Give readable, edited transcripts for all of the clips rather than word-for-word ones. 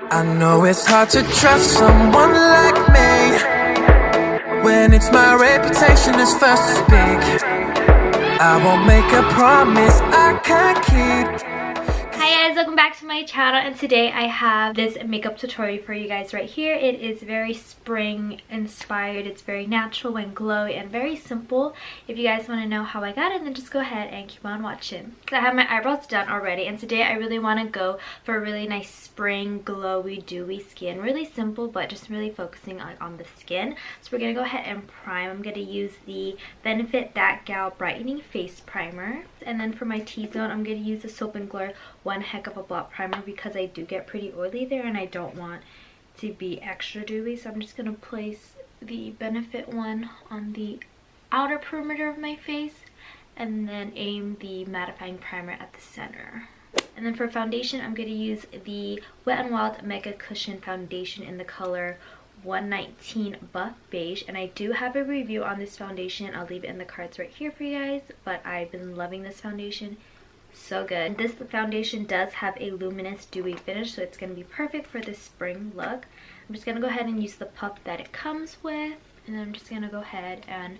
I know it's hard to trust someone like me when it's my reputation is first to speak. I won't make a promise I can't keep. Hi guys, welcome back to my channel, and today I have this makeup tutorial for you guys right here. It is very spring inspired. It's very natural and glowy and very simple. If you guys want to know how I got it, then just go ahead and keep on watching. So I have my eyebrows done already, and today I really want to go for a really nice spring glowy dewy skin. Really simple, but just really focusing on the skin. So we're going to go ahead and prime. I'm going to use the Benefit That Gal Brightening Face Primer. And then for my T-zone, I'm going to use the Soap and Glory One Heck of a Blot Primer because I do get pretty oily there and I don't want to be extra dewy. So I'm just going to place the Benefit one on the outer perimeter of my face and then aim the mattifying primer at the center. And then for foundation, I'm going to use the Wet n Wild Mega Cushion Foundation in the color 119 Buff Beige, and I do have a review on this foundation. I'll leave it in the cards right here for you guys, but I've been loving this foundation. So good. This foundation does have a luminous dewy finish, so it's going to be perfect for this spring look. I'm just going to go ahead and use the puff that it comes with, and then I'm just going to go ahead and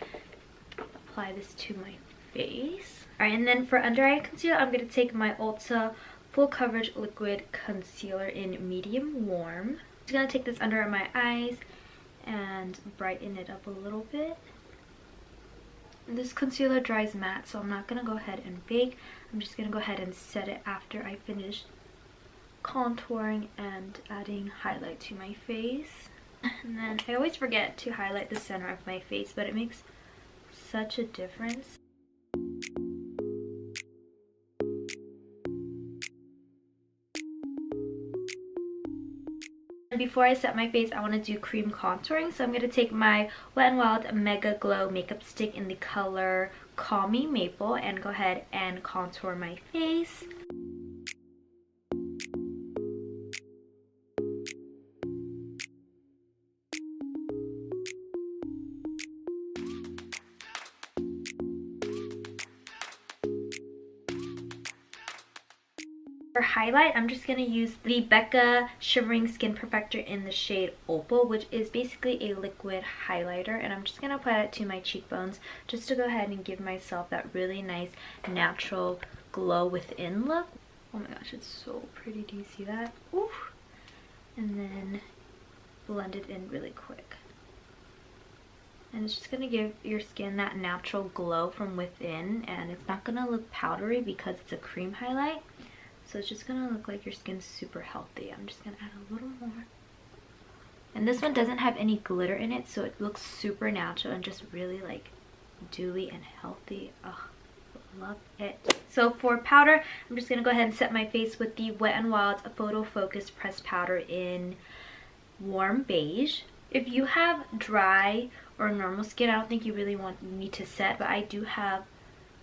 apply this to my face. Alright, and then for under eye concealer, I'm going to take my Ulta Full Coverage Liquid Concealer in Medium Warm. I'm just going to take this under my eyes and brighten it up a little bit. This concealer dries matte, so I'm not going to go ahead and bake. I'm just going to go ahead and set it after I finish contouring and adding highlight to my face. And then I always forget to highlight the center of my face, but it makes such a difference. Before I set my face, I want to do cream contouring, so I'm going to take my Wet n Wild Mega Glow makeup stick in the color Call Me Maple and go ahead and contour my face. For highlight, I'm just going to use the Becca Shivering Skin Perfector in the shade Opal, which is basically a liquid highlighter, and I'm just going to apply that to my cheekbones just to go ahead and give myself that really nice natural glow within look. Oh my gosh, it's so pretty. Do you see that? Ooh. And then blend it in really quick. And it's just going to give your skin that natural glow from within, and it's not going to look powdery because it's a cream highlight. So it's just going to look like your skin's super healthy. I'm just going to add a little more. And this one doesn't have any glitter in it, so it looks super natural and just really like dewy and healthy. Oh, love it. So for powder, I'm just going to go ahead and set my face with the Wet n Wild Photo Focus Pressed Powder in Warm Beige. If you have dry or normal skin, I don't think you really want me to set, but I do have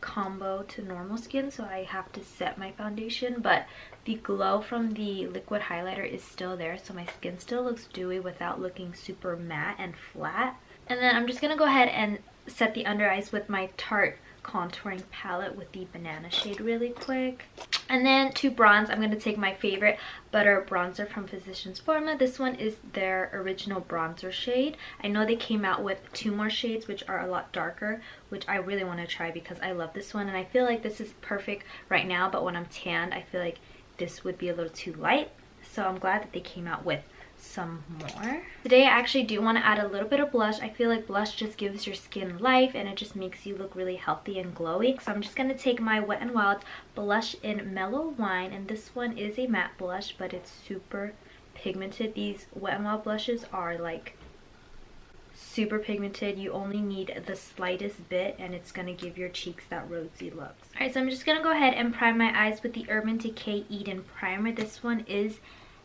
combo to normal skin, so I have to set my foundation, but the glow from the liquid highlighter is still there, so my skin still looks dewy without looking super matte and flat. And then I'm just gonna go ahead and set the under eyes with my Tarte contouring palette with the banana shade really quick. And then to bronze, I'm going to take my favorite butter bronzer from Physicians Formula. This one is their original bronzer shade. I know they came out with 2 more shades which are a lot darker, which I really want to try because I love this one, and I feel like this is perfect right now, but when I'm tanned I feel like this would be a little too light, so I'm glad that they came out with some more. Today I actually do want to add a little bit of blush. I feel like blush just gives your skin life and it just makes you look really healthy and glowy. So I'm just going to take my Wet n Wild blush in Mellow Wine, and this one is a matte blush, but it's super pigmented. These Wet n Wild blushes are like super pigmented. You only need the slightest bit and it's going to give your cheeks that rosy look. Alright, so I'm just going to go ahead and prime my eyes with the Urban Decay Eden Primer. This one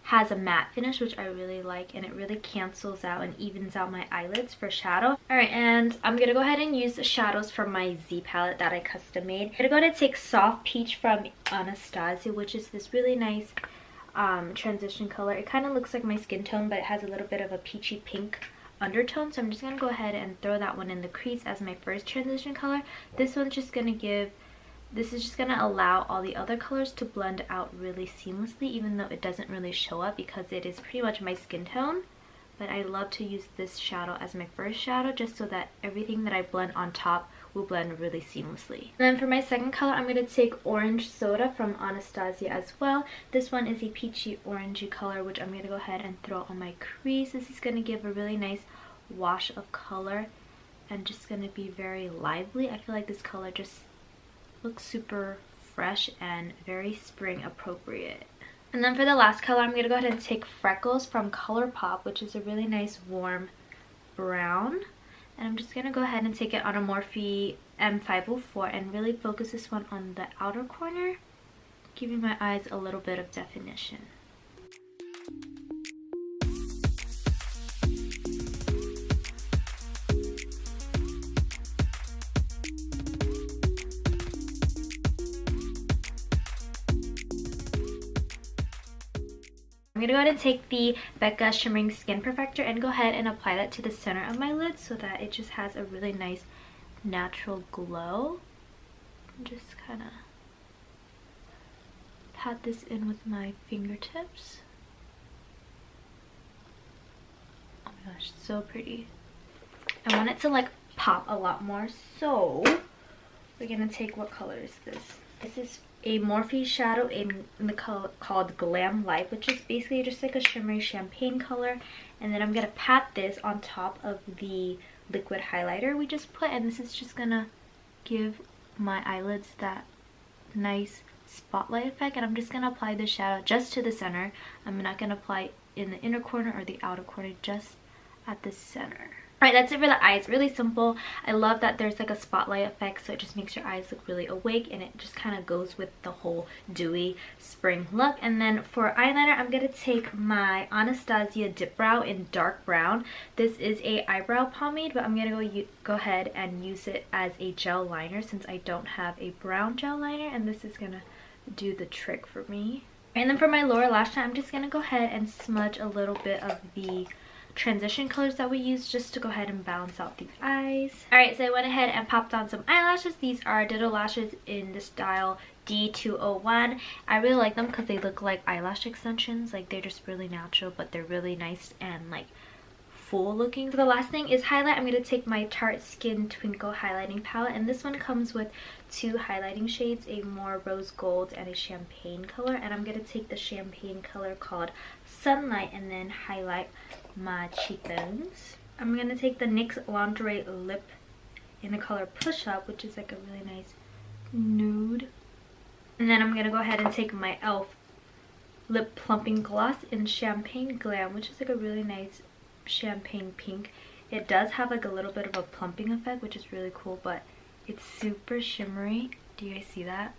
has a matte finish, which I really like, and it really cancels out and evens out my eyelids for shadow. Alright, and I'm gonna go ahead and use the shadows from my Z palette that I custom made. I'm gonna go to take Soft Peach from Anastasia, which is this really nice transition color. It kind of looks like my skin tone, but it has a little bit of a peachy pink undertone, so I'm just gonna go ahead and throw that one in the crease as my first transition color. This one's just gonna give this is just going to allow all the other colors to blend out really seamlessly, even though it doesn't really show up because it is pretty much my skin tone. But I love to use this shadow as my first shadow just so that everything that I blend on top will blend really seamlessly. And then for my second color, I'm going to take Orange Soda from Anastasia as well. This one is a peachy orangey color, which I'm going to go ahead and throw on my crease. This is going to give a really nice wash of color and just going to be very lively. I feel like this color just looks super fresh and very spring appropriate. And then for the last color, I'm going to go ahead and take Freckles from ColourPop, which is a really nice warm brown. And I'm just going to go ahead and take it on a Morphe M504 and really focus this one on the outer corner, giving my eyes a little bit of definition. I'm going to go ahead and take the Becca Shimmering Skin Perfector and go ahead and apply that to the center of my lid so that it just has a really nice natural glow. Just kind of pat this in with my fingertips. Oh my gosh, so pretty. I want it to like pop a lot more, so we're going to take, what color is this? This is a Morphe shadow in the color called Glam Light, which is basically just like a shimmery champagne color. And then I'm going to pat this on top of the liquid highlighter we just put, and this is just going to give my eyelids that nice spotlight effect. And I'm just going to apply the shadow just to the center. I'm not going to apply it in the inner corner or the outer corner, just at the center. Alright, that's it for the eyes. Really simple. I love that there's like a spotlight effect, so it just makes your eyes look really awake, and it just kind of goes with the whole dewy spring look. And then for eyeliner, I'm going to take my Anastasia Dip Brow in dark brown. This is a eyebrow pomade, but I'm going to go ahead and use it as a gel liner since I don't have a brown gel liner, and this is going to do the trick for me. And then for my lower lash line, I'm just going to go ahead and smudge a little bit of the transition colors that we use just to go ahead and balance out the eyes. Alright, so I went ahead and popped on some eyelashes. These are Ditto lashes in the style D201. I really like them because they look like eyelash extensions. Like, they're just really natural, but they're really nice and like full looking. So the last thing is highlight. I'm going to take my Tarte Skin Twinkle highlighting palette, and this one comes with two highlighting shades, a more rose gold and a champagne color. And I'm going to take the champagne color called Sunlight and then highlight my cheekbones. I'm going to take the NYX Lingerie Lip in the color Push Up, which is like a really nice nude. And then I'm going to go ahead and take my e.l.f. Lip Plumping Gloss in Champagne Glam, which is like a really nice champagne pink. It does have like a little bit of a plumping effect, which is really cool, but it's super shimmery. Do you guys see that?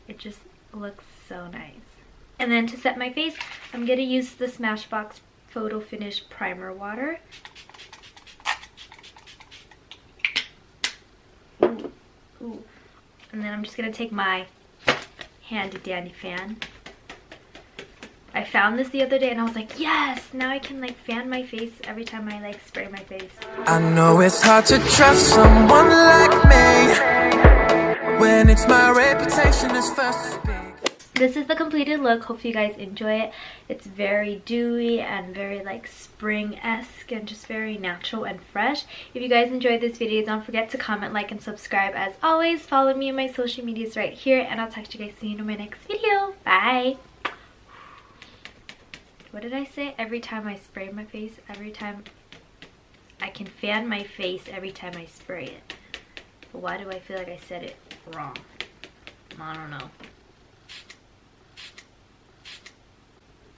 It just looks so nice. And then to set my face, I'm going to use the Smashbox Photo Finish Primer Water. Ooh, ooh. And then I'm just going to take my handy dandy fan. I found this the other day and I was like, yes! Now I can like fan my face every time I like spray my face. I know it's hard to trust someone like me when it's my reputation is first to speak. This is the completed look. Hopefully you guys enjoy it. It's very dewy and very like spring-esque and just very natural and fresh. If you guys enjoyed this video, don't forget to comment, like, and subscribe. As always, follow me on my social medias right here, and I'll talk to you guys soon in my next video. Bye! What did I say? Every time I spray my face, every time I can fan my face every time I spray it. But why do I feel like I said it wrong? I don't know.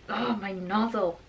Oh, my nozzle.